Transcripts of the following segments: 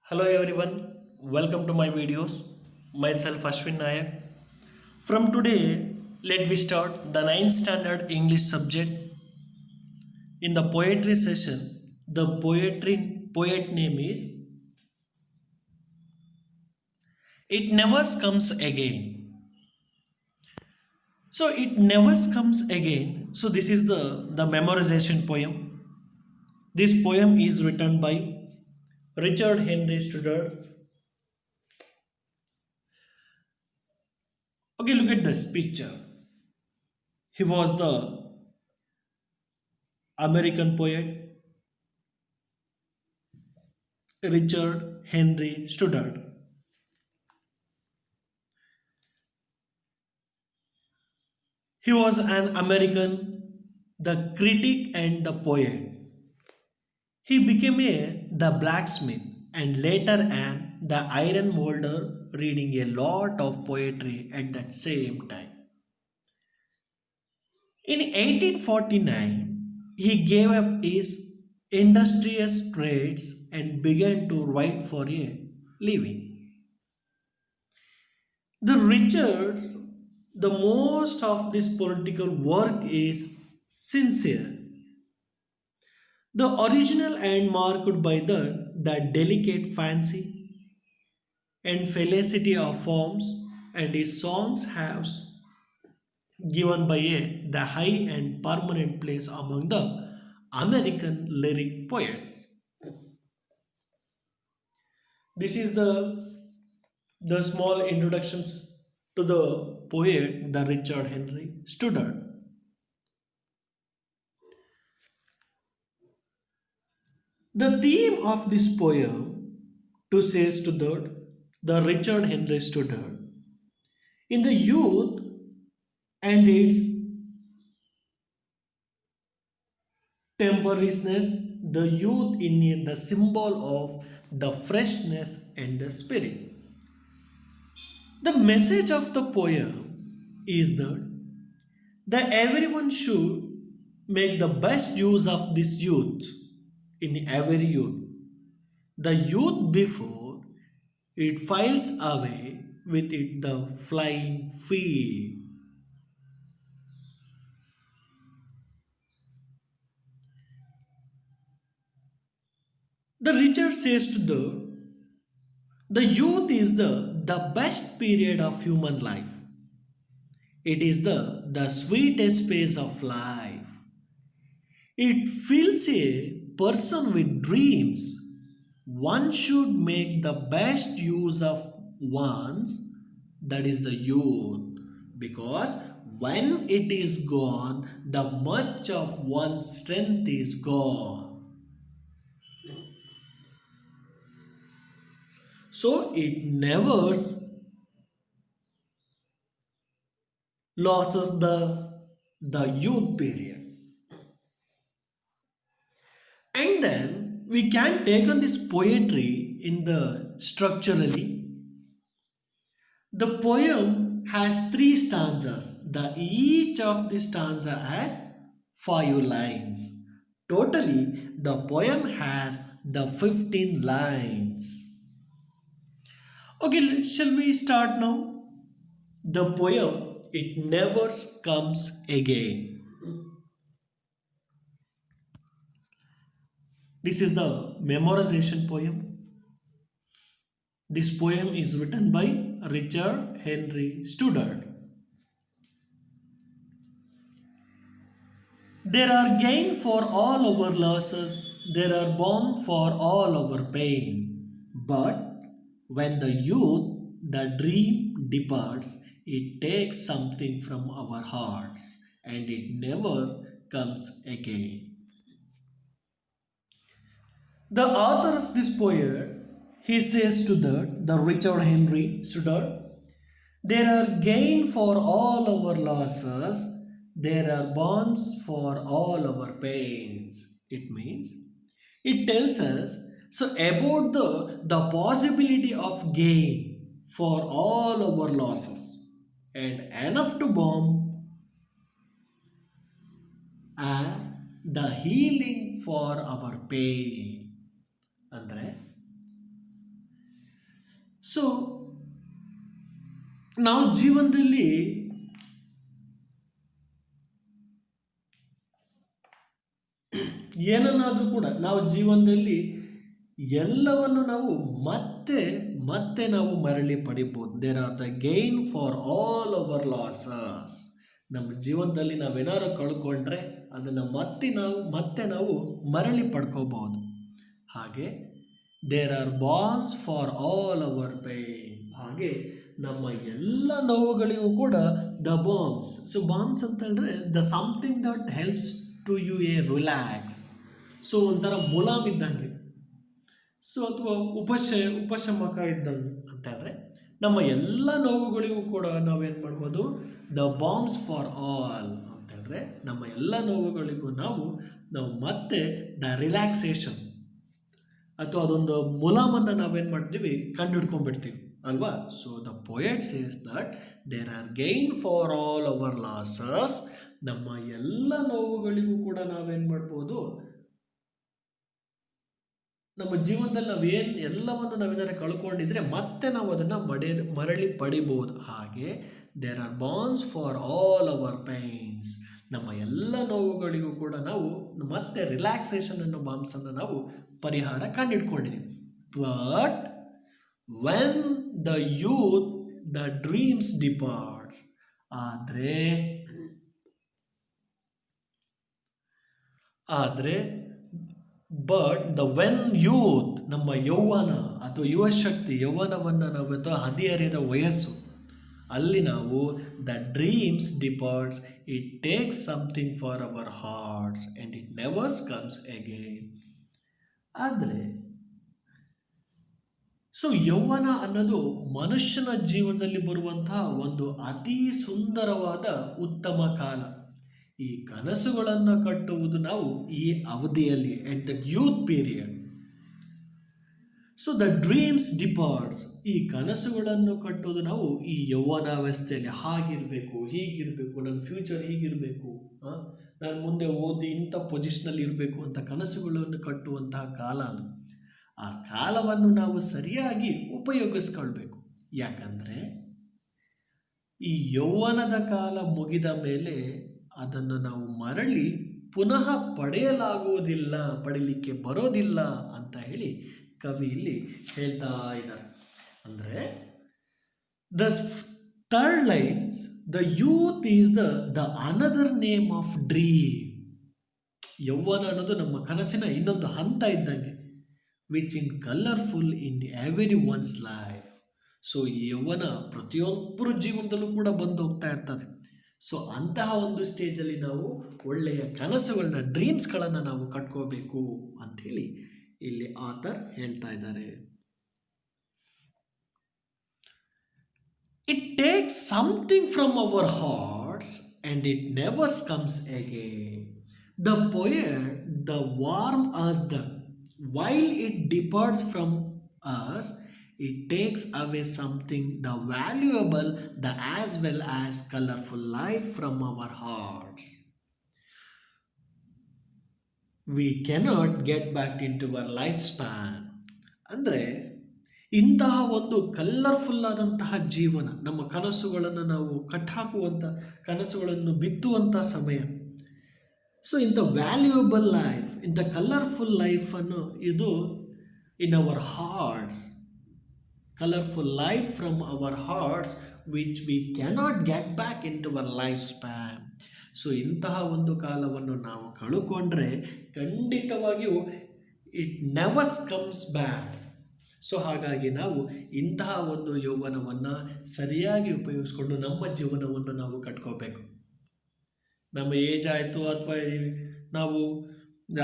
Hello everyone, welcome to my videos. Myself Ashwin Nayak. From today, let we start the ninth standard English subject. In the poetry session, the poet name is It Never Comes Again. So it never comes again. So this is the memorization poem. This poem is written by Richard Henry Studdard. Okay, look at this picture. He was the American poet Richard Henry Studdard. He was an American, the critic and the poet. He became the blacksmith and later an the iron molder, reading a lot of poetry at that same time. In 1849, he gave up his industrious trades and began to write for a living. The Richards, the most of this political work is sincere. The original and marked by the delicate fancy and felicity of forms, and his songs have given by the high and permanent place among the American lyric poets. This is the small introductions to the poet, the Richard Henry Studdard. The theme of this poem, to says to the Richard Henry Studdard, in the youth and its temperousness, the youth in the symbol of the freshness and the spirit. The message of the poem is that everyone should make the best use of this youth in every youth. The youth before it files away with it the flying feet. The Richard says to the youth is the best period of human life. It is the sweetest phase of life. It fills a person with dreams. One should make the best use of one's, that is the youth, because when it is gone, the much of one's strength is gone. So it never loses the youth period. And then we can take on this poetry in the structurally. The poem has three stanzas. The each of the stanza has 5 lines. Totally, the poem has the 15 lines. Okay, shall we start now? The poem, it never comes again. This is the memorization poem. This poem is written by Richard Henry Studdard. There are gain for all our losses, there are balm for all our pain. But when the youth, the dream departs, it takes something from our hearts and it never comes again. The author of this poem, he says to the Richard Henry Studdard, there are gain for all our losses, there are bonds for all our pains. It means, it tells us so about the possibility of gain for all our losses and enough to bomb and the healing for our pain. ಅಂದರೆ so ನಾವು ಜೀವನದಲ್ಲಿ ಏನನ್ನಾದರೂ ಕೂಡ ನಾವು ಜೀವನದಲ್ಲಿ ಎಲ್ಲವನ್ನು ನಾವು ಮತ್ತೆ ಮತ್ತೆ ನಾವು ಮರಳಿ ಪಡಿಬೋದು. There are the gain for all our losses. ನಮ್ಮ ಜೀವನದಲ್ಲಿ ನಾವೇನಾದ್ರು ಕಳ್ಕೊಂಡ್ರೆ ಅದನ್ನು ಮತ್ತೆ ನಾವು ಮರಳಿ ಪಡ್ಕೋಬಹುದು. ಹಾಗೆ there are balms for all our pain. ಹಾಗೆ ನಮ್ಮ ಎಲ್ಲ ನೋವುಗಳಿಗೂ ಕೂಡ ದ ಬಾಂಬ್ಸ್. ಸೊ ಬಾಂಬ್ಸ್ ಅಂತ ಹೇಳಿದ್ರೆ the something that helps to you a relax. So ಒಂಥರ ಮುಲಾಮ್ ಇದ್ದಂಗೆ, ಸೊ ಅಥವಾ ಉಪಶಮಕ ಇದ್ದಂಗೆ ಅಂತ ಹೇಳಿದ್ರೆ ನಮ್ಮ ಎಲ್ಲ ನೋವುಗಳಿಗೂ ಕೂಡ ನಾವೇನು ಮಾಡ್ಬೋದು, ದ ಬಾಂಬ್ಸ್ ಫಾರ್ ಆಲ್ ಅಂತ ಹೇಳಿದ್ರೆ ನಮ್ಮ ಎಲ್ಲ ನೋವುಗಳಿಗೂ ನಾವು ಮತ್ತೆ ದ ರಿಲ್ಯಾಕ್ಸೇಷನ್ ಅಥವಾ ಅದೊಂದು ಮುಲಾಮನ್ನು ನಾವೇನು ಮಾಡ್ತೀವಿ, ಕಂಡುಹಿಡ್ಕೊಂಡ್ಬಿಡ್ತೀವಿ ಅಲ್ವಾ. So the poet says that there are gain for all our losses. ನಮ್ಮ ಎಲ್ಲ ನೋವುಗಳಿಗೂ ಕೂಡ ನಾವೇನು ಮಾಡ್ಬೋದು, ನಮ್ಮ ಜೀವನದಲ್ಲಿ ಎಲ್ಲವನ್ನು ನಾವೇನಾದ್ರೆ ಕಳ್ಕೊಂಡಿದ್ರೆ ಮತ್ತೆ ನಾವು ಅದನ್ನು ಮರಳಿ ಪಡಿಬೋದು. ಹಾಗೆ there are balms for all our pains. ನಮ್ಮ ಎಲ್ಲ ನೋವುಗಳಿಗೂ ಕೂಡ ನಾವು ಮತ್ತೆ ರಿಲ್ಯಾಕ್ಸೇಷನ್ ಅನ್ನೋ ಬಾಂಬ್ಸನ್ನು ನಾವು ಪರಿಹಾರ ಕಂಡಿಡ್ಕೊಂಡಿದ್ದೀವಿ. But when the youth the dreams departs. ಆದರೆ ಬಟ್ ದ ವೆನ್ ಯೂತ್, ನಮ್ಮ ಯೌವನ ಅಥವಾ ಯುವ ಶಕ್ತಿ, ಯೌವನವನ್ನು ನಾವು ಅಥವಾ ಹದಿಹರೆಯದ ವಯಸ್ಸು, ಅಲ್ಲಿ ನಾವು the dreams departs, it takes something for our hearts and it nevers comes again. ಆದರೆ ಸೊ ಯೌವನ ಅನ್ನೋದು ಮನುಷ್ಯನ ಜೀವನದಲ್ಲಿ ಬರುವಂತಹ ಒಂದು ಅತಿ ಸುಂದರವಾದ ಉತ್ತಮ ಕಾಲ. ಈ ಕನಸುಗಳನ್ನು ಕಟ್ಟುವುದು ನಾವು ಈ ಅವಧಿಯಲ್ಲಿ, at the youth period. So the dreams departs. ಈ ಕನಸುಗಳನ್ನು ಕಟ್ಟುವುದು ನಾವು ಈ ಯೌವನಾವಸ್ಥೆಯಲ್ಲಿ. ಹಾಗಿರಬೇಕು, ಹೀಗಿರಬೇಕು, ನನ್ನ ಫ್ಯೂಚರ್ ಹೀಗಿರಬೇಕು, ನಾನು ಮುಂದೆ ಓದಿ ಇಂಥ ಪೊಸಿಷನಲ್ಲಿ ಇರಬೇಕು ಅಂತ ಕನಸುಗಳನ್ನು ಕಟ್ಟುವಂತಹ ಕಾಲ ಅದು. ಆ ಕಾಲವನ್ನು ನಾವು ಸರಿಯಾಗಿ ಉಪಯೋಗಿಸ್ಕೊಳ್ಬೇಕು. ಯಾಕಂದರೆ ಈ ಯೌವನದ ಕಾಲ ಮುಗಿದ ಮೇಲೆ ಅದನ್ನು ನಾವು ಮರಳಿ ಪುನಃ ಪಡೀಲಿಕ್ಕೆ ಬರೋದಿಲ್ಲ ಅಂತ ಹೇಳಿ ಕವಿ ಇಲ್ಲಿ ಹೇಳ್ತಾ ಇದ್ದಾರೆ. ಅಂದರೆ the third lines, the youth is the another name of dream. ಯೌವನ ಅನ್ನೋದು ನಮ್ಮ ಕನಸಿನ ಇನ್ನೊಂದು ಹಂತ ಇದ್ದಂಗೆ, which in colourful in every once life. So ಈ ಯೌವನ ಪ್ರತಿಯೊಬ್ಬರ ಜೀವನದಲ್ಲೂ ಕೂಡ ಬಂದು ಹೋಗ್ತಾ ಇರ್ತದೆ. ಸೊ ಅಂತಹ ಒಂದು ಸ್ಟೇಜಲ್ಲಿ ನಾವು ಒಳ್ಳೆಯ ಕನಸುಗಳನ್ನ, ಡ್ರೀಮ್ಸ್ಗಳನ್ನು ನಾವು ಕಟ್ಕೋಬೇಕು ಅಂಥೇಳಿ ಇಲ್ಲಿ ಆಥರ್ ಹೇಳ್ತಾ ಇದ್ದಾರೆ. It takes something from our hearts and it nevers comes again. The poet the warm as the while it departs from us, it takes away something the valuable, the as well as colorful life from our hearts. We cannot get back into our lifespan. ಅಂದರೆ ಇಂತಹ ಒಂದು colourful ಆದಂತಹ ಜೀವನ, ನಮ್ಮ ಕನಸುಗಳನ್ನು ನಾವು ಕಟ್ಟಾಕುವಂಥ, ಕನಸುಗಳನ್ನು ಬಿತ್ತುವಂಥ ಸಮಯ. ಸೊ ಇಂಥ ವ್ಯಾಲ್ಯೂಯಬಲ್ ಲೈಫ್, ಇಂಥ ಕಲರ್ಫುಲ್ ಲೈಫನ್ನು ಇದು in our hearts, colourful life from our hearts which we cannot get back in to our life span. So ಇಂತಹ ಒಂದು ಕಾಲವನ್ನು ನಾವು ಕಳ್ಕೊಂಡ್ರೆ ಖಂಡಿತವಾಗಿಯೂ it nevers comes back. So ಹಾಗಾಗಿ ನಾವು ಇಂತಹ ಒಂದು ಯೌವನವನ್ನು ಸರಿಯಾಗಿ ಉಪಯೋಗಿಸ್ಕೊಂಡು ನಮ್ಮ ಜೀವನವನ್ನು ನಾವು ಕಟ್ಕೋಬೇಕು. ನಮ್ಮ ಏಜ್ ಆಯಿತು ಅಥವಾ ನಾವು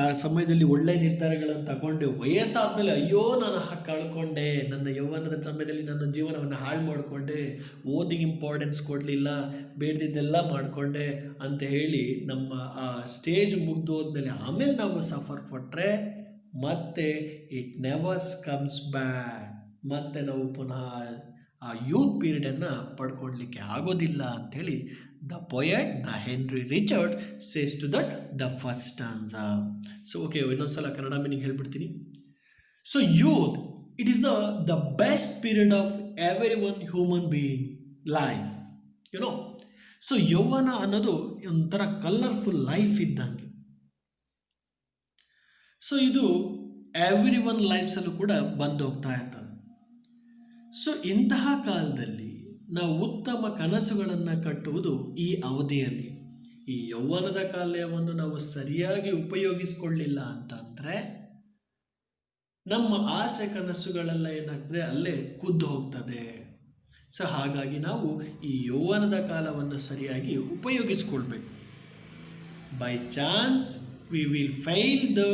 ಆ ಸಮಯದಲ್ಲಿ ಒಳ್ಳೆಯ ನಿರ್ಧಾರಗಳನ್ನು ತಗೊಂಡು ವಯಸ್ಸಾದಮೇಲೆ ಅಯ್ಯೋ ನಾನು ಕಳ್ಕೊಂಡೆ, ನನ್ನ ಯೌವನದ ಸಮಯದಲ್ಲಿ ನನ್ನ ಜೀವನವನ್ನು ಹಾಳು ಮಾಡಿಕೊಂಡೆ, ಓದಿಗೆ ಇಂಪಾರ್ಟೆನ್ಸ್ ಕೊಡಲಿಲ್ಲ, ಬೇಡದಿದ್ದೆಲ್ಲ ಮಾಡಿಕೊಂಡೆ ಅಂತ ಹೇಳಿ ನಮ್ಮ ಆ ಸ್ಟೇಜ್ ಮುಗ್ದೋದ್ಮೇಲೆ ಆಮೇಲೆ ನಾವು ಸಫರ್ ಪಟ್ಟರೆ ಮತ್ತೆ ಇಟ್ ನೆವರ್ಸ್ ಕಮ್ಸ್ ಬ್ಯಾಕ್. ಮತ್ತೆ ನಾವು ಪುನಃ ಆ ಯೂತ್ ಪೀರಿಯಡನ್ನು ಪಡ್ಕೊಳ್ಲಿಕ್ಕೆ ಆಗೋದಿಲ್ಲ ಅಂಥೇಳಿ the poet the Henry Richard says to that the first stanza. So okay, ಇನ್ನೊಂದು ಸಲ ಕನ್ನಡ ಮೀನಿಂಗ್ ಹೇಳ್ಬಿಡ್ತೀನಿ. So youth it is the best period of everyone human being life, you know. So ಯೌವನ ಅನ್ನೋದು ಒಂಥರ ಕಲರ್ಫುಲ್ ಲೈಫ್ ಇದ್ದಂಗೆ. So ಇದು every one ಲೈಫ್ಸಲ್ಲೂ ಕೂಡ ಬಂದು ಹೋಗ್ತಾ ಇರ್ತದೆ. ಸೊ ಇಂತಹ ಕಾಲದಲ್ಲಿ ನಾವು ಉತ್ತಮ ಕನಸುಗಳನ್ನು ಕಟ್ಟುವುದು ಈ ಅವಧಿಯಲ್ಲಿ. ಈ ಯೌವನದ ಕಾಲವನ್ನು ನಾವು ಸರಿಯಾಗಿ ಉಪಯೋಗಿಸ್ಕೊಳ್ಳಿಲ್ಲ ಅಂತಂದರೆ ನಮ್ಮ ಆಸೆ ಕನಸುಗಳೆಲ್ಲ ಏನಾಗ್ತದೆ ಅಲ್ಲೇ ಕುದ್ದು ಹೋಗ್ತದೆ. ಸೊ ಹಾಗಾಗಿ ನಾವು ಈ ಯೌವನದ ಕಾಲವನ್ನು ಸರಿಯಾಗಿ ಉಪಯೋಗಿಸ್ಕೊಳ್ಬೇಕು. By chance we will fail the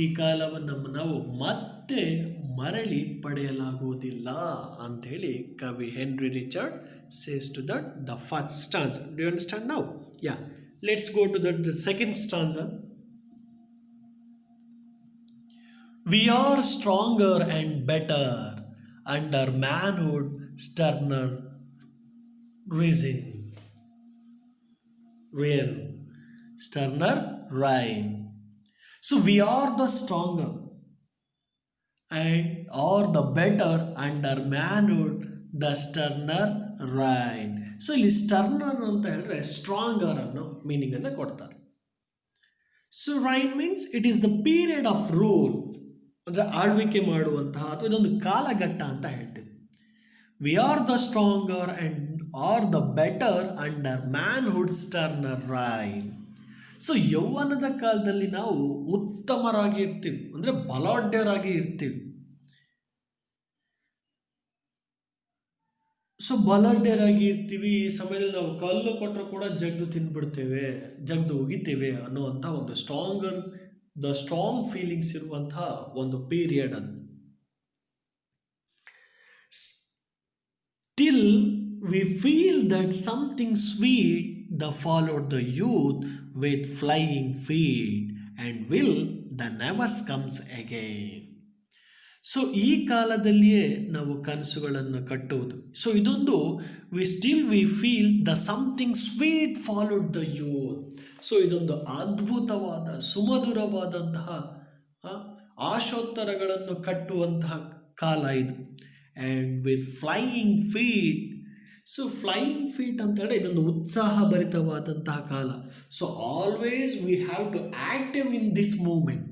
ಈ ಕಾಲವನ್ನು ನಾವು ಮತ್ತೆ ಮರಳಿ ಪಡೆಯಲಾಗುವುದಿಲ್ಲ ಅಂಥೇಳಿ ಕವಿ Henry Richard says to that the first stanza. Do you understand now? Yeah. Let's go to the second stanza. We are stronger and better under manhood sterner reign. Sterner reign. So we are the stronger and are the better under manhood the sterner reign. So ಇಲ್ಲಿ sterner ಅಂತ ಹೇಳಿದ್ರೆ stronger ಅನ್ನೋ meaning ಅನ್ನು ಕೊಡ್ತಾರೆ. So reign means it is the period of rule, ಅಂದರೆ ಆಳ್ವಿಕೆ ಮಾಡುವಂತಹ ಅಥವಾ ಇದೊಂದು ಕಾಲಘಟ್ಟ ಅಂತ ಹೇಳ್ತೀವಿ. We are the stronger and are the better under manhood sterner reign. So ಯೌವನದ ಕಾಲದಲ್ಲಿ ನಾವು ಉತ್ತಮರಾಗಿ ಇರ್ತೀವಿ, ಅಂದರೆ ಬಲಾಢ್ಯರಾಗಿ ಇರ್ತೀವಿ. ಸೊ ಬಲಾಢ್ಯರಾಗಿ ಇರ್ತೀವಿ. ಈ ಸಮಯದಲ್ಲಿ ನಾವು ಕಲ್ಲು ಕೊಟ್ಟರು ಕೂಡ ಜಗ್ದು ತಿಂದ್ಬಿಡ್ತೇವೆ, ಜಗ್ದು ಉಗಿತೇವೆ ಅನ್ನುವಂಥ ಒಂದು ಸ್ಟ್ರಾಂಗ್ ಫೀಲಿಂಗ್ಸ್ ಇರುವಂತಹ ಒಂದು ಪೀರಿಯಡ್ ಅದು. Till we feel that something sweet the followed the youth with flying feet and will the never comes again. So ಈ ಕಾಲದಲ್ಲಿಯೇ ನಾವು ಕನಸುಗಳನ್ನು ಕಟ್ಟುವುದು. ಸೊ ಇದೊಂದು we feel the something sweet followed the youth. So ಇದೊಂದು ಅದ್ಭುತವಾದ ಸುಮಧುರವಾದಂತಹ ಆಶೋತ್ತರಗಳನ್ನು ಕಟ್ಟುವಂತಹ ಕಾಲ ಇದು. And with flying feet. So flying feet ಅಂತ ಹೇಳಿದ್ರೆ ಇದೊಂದು ಉತ್ಸಾಹಭರಿತವಾದಂತಹ ಕಾಲ. So always we have to active in this moment.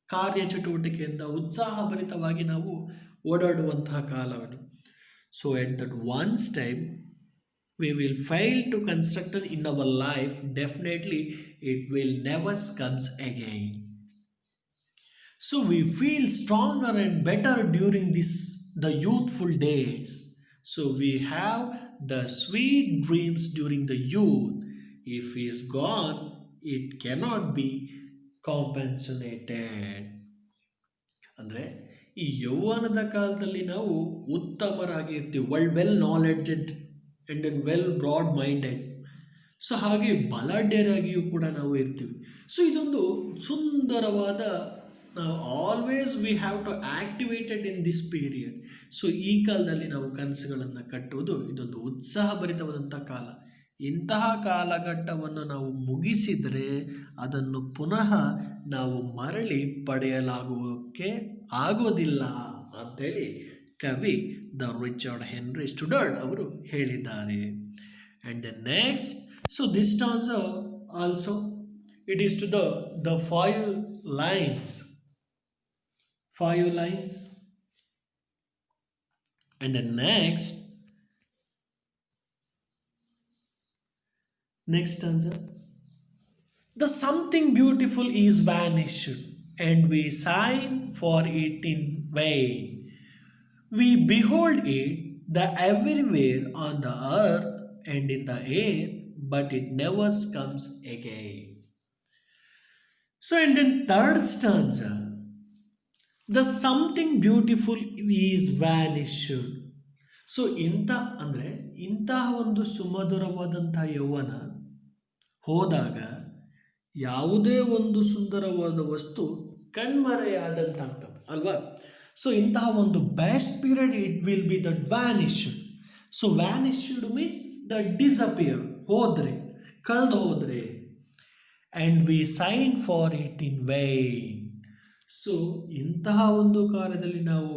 ಕಾರ್ಯಚಟುವಟಿಕೆಯಿಂದ ಉತ್ಸಾಹಭರಿತವಾಗಿ ನಾವು ಓಡಾಡುವಂತಹ ಕಾಲವನ್ನು. So at that once time we will fail to construct in our life, definitely it will never comes again. So we feel stronger and better during the youthful days. So we have the sweet dreams during the youth. If he is gone, it cannot be compensated. ಅಂದರೆ ಈ ಯೌವನದ ಕಾಲದಲ್ಲಿ ನಾವು ಉತ್ತಮರಾಗಿ ಇರ್ತೀವಿ, well knowledged and well broad minded. So ಹಾಗೆ ಬಲಾಢ್ಯರಾಗಿಯೂ ಕೂಡ ನಾವು ಇರ್ತೀವಿ. ಸೊ ಇದೊಂದು ಸುಂದರವಾದ, ನಾವು always we have to activated in this period. So ಈ ಕಾಲದಲ್ಲಿ ನಾವು ಕನಸುಗಳನ್ನು ಕಟ್ಟುವುದು ಇದೊಂದು ಉತ್ಸಾಹಭರಿತವಾದಂಥ ಕಾಲ. ಇಂತಹ ಕಾಲಘಟ್ಟವನ್ನು ನಾವು ಮುಗಿಸಿದರೆ ಅದನ್ನು ಪುನಃ ನಾವು ಮರಳಿ ಪಡೆಯಲಾಗುವುದಕ್ಕೆ ಆಗೋದಿಲ್ಲ ಅಂಥೇಳಿ ಕವಿ ದ ರಿಚರ್ಡ್ ಹೆನ್ರಿ ಸ್ಟುಡರ್ಟ್ ಅವರು ಹೇಳಿದ್ದಾರೆ. And the next, so this stanza also it is to the five lines. And the next stanza. The something beautiful is vanished, and we sign for it in vain. We behold it the everywhere on the earth and in the air, but it never comes again. So in the third stanza, the something beautiful is vanished. So ಇಂತಹ ಒಂದು ಸುಮಧುರವಾದಂಥ ಯೌವನ ಹೋದಾಗ ಯಾವುದೇ ಒಂದು ಸುಂದರವಾದ ವಸ್ತು ಕಣ್ಮರೆಯಾದಂತಾಗ್ತದೆ ಅಲ್ವಾ. So ಇಂತಹ ಒಂದು best period it will be that vanished. So vanished means the disappear, ಹೋದರೆ, ಕಳೆದು ಹೋದರೆ. And we sigh for it in vain. So ಇಂತಹ ಒಂದು ಕಾರ್ಯದಲ್ಲಿ ನಾವು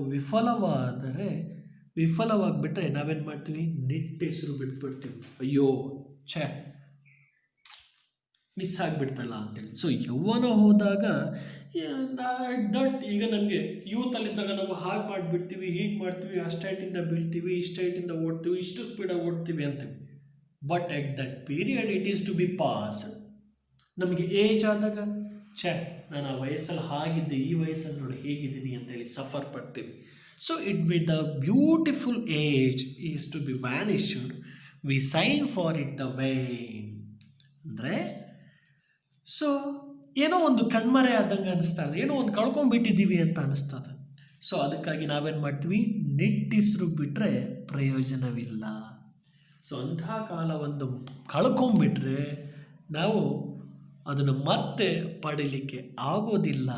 ವಿಫಲವಾಗಿಬಿಟ್ರೆ ನಾವೇನು ಮಾಡ್ತೀವಿ, ನಿಟ್ಟೆಸರು ಬಿಟ್ಬಿಡ್ತೀವಿ. ಅಯ್ಯೋ ಛೇ ಮಿಸ್ ಆಗಿಬಿಡ್ತಲ್ಲ ಅಂತೇಳಿ. ಸೊ ಯೌವನ ಹೋದಾಗ ಈಗ ನಮಗೆ ಯೂತಲ್ಲಿದ್ದಾಗ ನಾವು ಹಾಗೆ ಮಾಡಿಬಿಡ್ತೀವಿ, ಹೀಗೆ ಮಾಡ್ತೀವಿ, ಅಷ್ಟು ಹೈಟಿಂದ ಬೀಳ್ತೀವಿ, ಇಷ್ಟು ಹೈಟಿಂದ ಓಡ್ತೀವಿ, ಇಷ್ಟು ಸ್ಪೀಡಾಗಿ ಓಡ್ತೀವಿ ಅಂತೀವಿ. But at that period it is to be pass. ನಮಗೆ ಏಜ್ ಆದಾಗ ಛೇ ನಾನು ಆ ವಯಸ್ಸಲ್ಲಿ ಹಾಗಿದ್ದೆ, ಈ ವಯಸ್ಸಲ್ಲಿ ನೋಡಿ ಹೇಗಿದ್ದೀನಿ ಅಂತೇಳಿ ಸಫರ್ ಪಡ್ತೀವಿ. So it with the beautiful age is to be vanished, we sigh for it the vain. ಅಂದರೆ ಸೊ ಏನೋ ಒಂದು ಕಣ್ಮರೆ ಆದಂಗೆ ಅನಿಸ್ತಾ ಇದೆ, ಏನೋ ಒಂದು ಕಳ್ಕೊಂಡ್ಬಿಟ್ಟಿದ್ದೀವಿ ಅಂತ ಅನಿಸ್ತದೆ. ಸೊ ಅದಕ್ಕಾಗಿ ನಾವೇನು ಮಾಡ್ತೀವಿ, ನಿಟ್ಟಿಸ್ರು ಬಿಟ್ಟರೆ ಪ್ರಯೋಜನವಿಲ್ಲ. ಸೊ ಅಂತಹ ಕಾಲವನ್ನು ಕಳ್ಕೊಂಡ್ಬಿಟ್ರೆ ನಾವು ಅದನ್ನು ಮತ್ತೆ ಪಡೀಲಿಕ್ಕೆ ಆಗೋದಿಲ್ಲ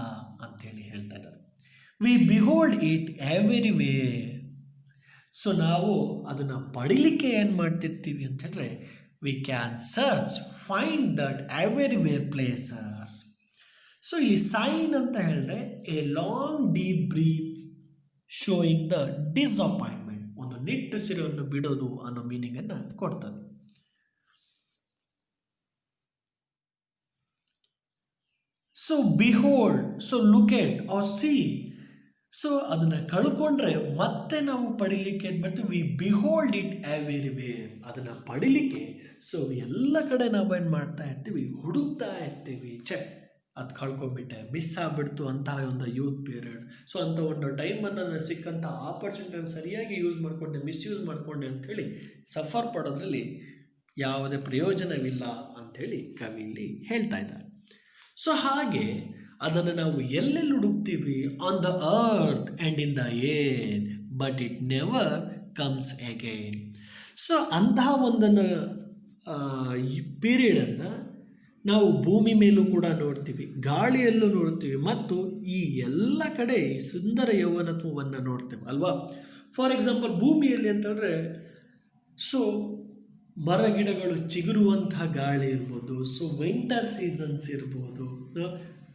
ಅಂಥೇಳಿ ಹೇಳ್ತಾ ಇದ್ದಾರೆ. We behold it everywhere. So ನಾವು ಅದನ್ನು ಪಡೀಲಿಕ್ಕೆ ಏನು ಮಾಡ್ತಿರ್ತೀವಿ ಅಂತ ಹೇಳಿದ್ರೆ, we can search find that everywhere places. So ಇಲ್ಲಿ ಸೈನ್ ಅಂತ ಹೇಳಿದ್ರೆ a long deep breath showing the disappointment, ಒಂದು ನಿಟ್ಟುಸಿರನ್ನು ಬಿಡೋದು ಅನ್ನೋ ಮೀನಿಂಗನ್ನು ಕೊಡ್ತದೆ. So behold, so look at or see. So ಅದನ್ನು ಕಳ್ಕೊಂಡ್ರೆ ಮತ್ತೆ ನಾವು ಪಡಿಲಿಕ್ಕೆ ಏನು ಮಾಡ್ತೀವಿ, ವಿ ಬಿಹೋಲ್ಡ್ ಇಟ್ ಎವ್ರಿವೇರ್. ಅದನ್ನು ಪಡಿಲಿಕ್ಕೆ ಸೊ ಎಲ್ಲ ಕಡೆ ನಾವೇನು ಮಾಡ್ತಾ ಇರ್ತೀವಿ, ಹುಡುಕ್ತಾ ಇರ್ತೀವಿ. ಅದು ಕಳ್ಕೊಂಡ್ಬಿಟ್ಟೆ, ಮಿಸ್ ಆಗಿಬಿಡ್ತು ಅಂತಹ ಒಂದು ಯೂತ್ ಪೀರಿಯಡ್. ಸೊ ಅಂಥ ಒಂದು ಟೈಮನ್ನು ಸಿಕ್ಕಂಥ ಆಪರ್ಚುನಿಟಿಯನ್ನು ಸರಿಯಾಗಿ ಯೂಸ್ ಮಾಡಿಕೊಂಡೆ, ಮಿಸ್ಯೂಸ್ ಮಾಡಿಕೊಂಡೆ ಅಂಥೇಳಿ ಸಫರ್ ಪಡೋದ್ರಲ್ಲಿ ಯಾವುದೇ ಪ್ರಯೋಜನವಿಲ್ಲ ಅಂಥೇಳಿ ಕವಿ ಇಲ್ಲಿ ಹೇಳ್ತಾ ಇದ್ದಾರೆ. ಸೊ ಹಾಗೆ ಅದನ್ನು ನಾವು ಎಲ್ಲೆಲ್ಲಿ ಹುಡುಕ್ತೀವಿ, on the earth and in the air, but it never comes again. So ಅಂತಹ ಒಂದನ್ನು ಪೀರಿಯಡನ್ನು ನಾವು ಭೂಮಿ ಮೇಲೂ ಕೂಡ ನೋಡ್ತೀವಿ, ಗಾಳಿಯಲ್ಲೂ ನೋಡ್ತೀವಿ, ಮತ್ತು ಈ ಎಲ್ಲ ಕಡೆ ಈ ಸುಂದರ ಯೌವನತ್ವವನ್ನು ನೋಡ್ತೇವೆ ಅಲ್ವಾ. ಫಾರ್ ಎಕ್ಸಾಂಪಲ್ ಭೂಮಿಯಲ್ಲಿ ಅಂತಂದರೆ ಸೊ ಮರ ಗಿಡಗಳು ಚಿಗುರುವಂತಹ ಗಾಳಿ ಇರ್ಬೋದು, ಸೊ ವಿಂಟರ್ ಸೀಸನ್ಸ್ ಇರ್ಬೋದು,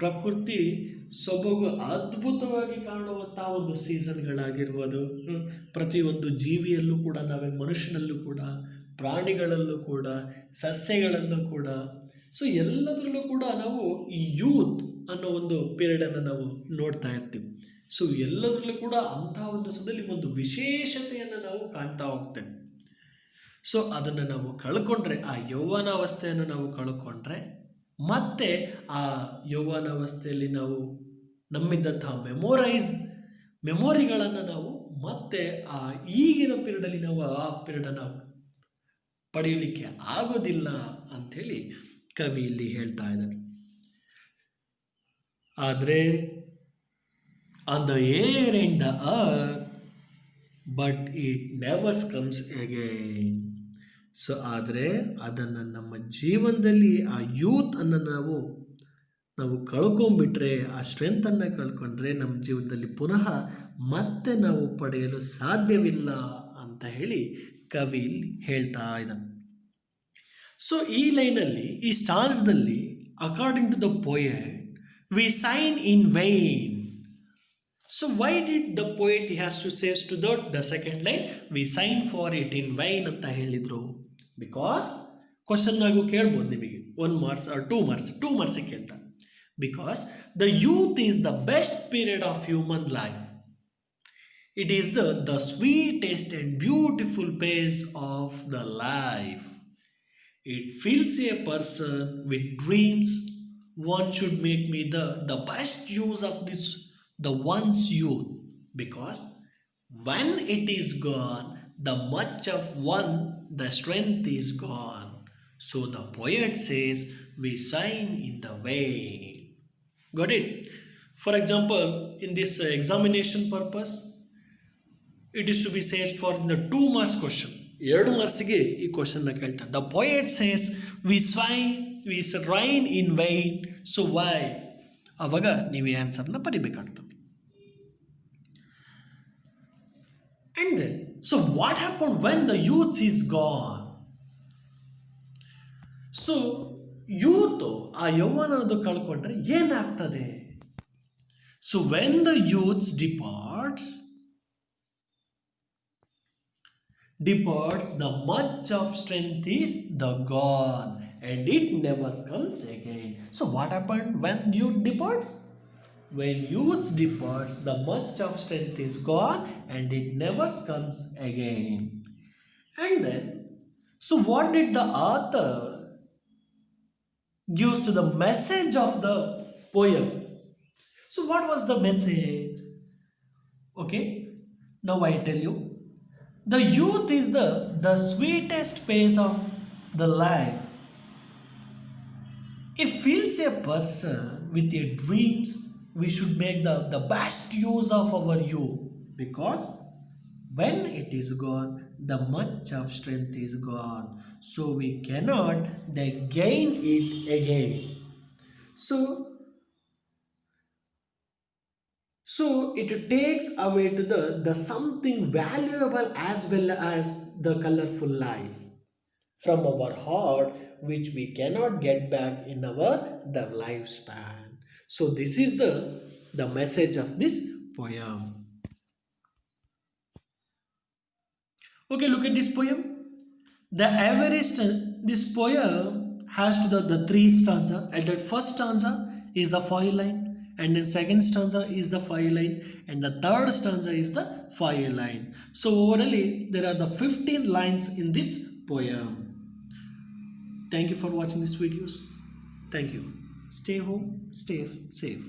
ಪ್ರಕೃತಿ ಸೊಬಗು ಅದ್ಭುತವಾಗಿ ಕಾಣುವಂತಹ ಒಂದು ಸೀಸನ್ಗಳಾಗಿರ್ಬೋದು. ಪ್ರತಿಯೊಂದು ಜೀವಿಯಲ್ಲೂ ಕೂಡ, ನಾವೇ ಮನುಷ್ಯನಲ್ಲೂ ಕೂಡ, ಪ್ರಾಣಿಗಳಲ್ಲೂ ಕೂಡ, ಸಸ್ಯಗಳಲ್ಲೂ ಕೂಡ, ಸೊ ಎಲ್ಲದರಲ್ಲೂ ಕೂಡ ನಾವು ಈ ಯೂತ್ ಅನ್ನೋ ಒಂದು ಪೀರಿಯಡನ್ನು ನಾವು ನೋಡ್ತಾ ಇರ್ತೀವಿ. ಸೊ ಎಲ್ಲದರಲ್ಲೂ ಕೂಡ ಅಂತಹ ಒಂದು ಸಮಯದಲ್ಲಿ ಒಂದು ವಿಶೇಷತೆಯನ್ನು ನಾವು ಕಾಣ್ತಾ ಹೋಗ್ತೇವೆ. ಸೊ ಅದನ್ನು ನಾವು ಕಳ್ಕೊಂಡ್ರೆ, ಆ ಯೌವನಾವಸ್ಥೆಯನ್ನು ನಾವು ಕಳ್ಕೊಂಡ್ರೆ, ಮತ್ತೆ ಆ ಯೌವನಾವಸ್ಥೆಯಲ್ಲಿ ನಾವು ನಮ್ಮಿದ್ದಂತಹ ಮೆಮೊರಿಗಳನ್ನು ನಾವು ಮತ್ತೆ ಆ ಈಗಿನ ಪೀರಿಯಡಲ್ಲಿ ನಾವು ಆ ಪೀರಿಯಡನ್ನು ಪಡೆಯಲಿಕ್ಕೆ ಆಗೋದಿಲ್ಲ ಅಂಥೇಳಿ ಕವಿ ಇಲ್ಲಿ ಹೇಳ್ತಾ ಇದ್ದಾರೆ. ಆದರೆ on the air and the earth but it nevers comes again. So ಆದರೆ ಅದನ್ನು ನಮ್ಮ ಜೀವನದಲ್ಲಿ ಆ ಯೂತನ್ನು ನಾವು ಕಳ್ಕೊಂಡ್ಬಿಟ್ರೆ, ಆ ಸ್ಟ್ರೆಂತನ್ನು ಕಳ್ಕೊಂಡ್ರೆ ನಮ್ಮ ಜೀವನದಲ್ಲಿ ಪುನಃ ಮತ್ತೆ ನಾವು ಪಡೆಯಲು ಸಾಧ್ಯವಿಲ್ಲ ಅಂತ ಹೇಳಿ ಕವಿ ಹೇಳ್ತಾ ಇದ್ದಾನೆ. ಸೊ ಈ ಲೈನಲ್ಲಿ, ಈ ಸ್ಟಾನ್ಸ್ದಲ್ಲಿ, according to the poet, we sign in vain. So why did the poet has to say to the second line, we sign for it in vain ಅಂತ ಹೇಳಿದ್ರು? Because ಕ್ವಶನ್ ಆಗೂ ಕೇಳ್ಬೋದು ನಿಮಗೆ, 1 marks or 2 marks, 2 marks ಕೇಳ್ತಾ. Because the youth is the best period of human life. It is the sweetest and beautiful phase of the life. It fills a person with dreams. One should make me the best use of this the one's youth, because when it is gone, the much of one, the strength is gone. So the poet says, we sign in the vein. Got it? For example, in this examination purpose, it is to be says for the 2 marks question, 2 ಮಾರ್ಕ್ಸ್ಗೆ ಈ ಕ್ವಶನ್ನ ಕೇಳ್ತಾರೆ. The poet says, we sign in vain. So why? ಆವಾಗ ನೀವು ಈ ಆನ್ಸರ್ನ ಬರಿಬೇಕಾಗ್ತದೆ. And then, so what happened when the youth is gone? So youth ಆ ಯೌವನ ಅನ್ನೋದು ಕಳ್ಕೊಂಡ್ರೆ ಏನಾಗ್ತದೆ? So when the youth departs, the much of strength is the gone, and it never comes again. So what happened when youth departs? When youth departs, the much of strength is gone, and it never comes again. And then, so what did the author gives to the message of the poem? So what was the message? Okay, now I tell you. The youth is the sweetest phase of the life. If feels a person with a dreams, we should make the best use of our youth because when it is gone, the much of strength is gone. So we cannot then gain it again. So it takes away to the something valuable as well as the colorful life from our heart which we cannot get back in our the lifespan. So this is the message of this poem. Okay, look at this poem. The Everest, this poem has to the three stanza. At that first stanza is the fire line, and then second stanza is the fire line, and the third stanza is the fire line. So overall, there are the 15 lines in this poem. Thank you for watching these videos. Thank you. Stay home, stay safe.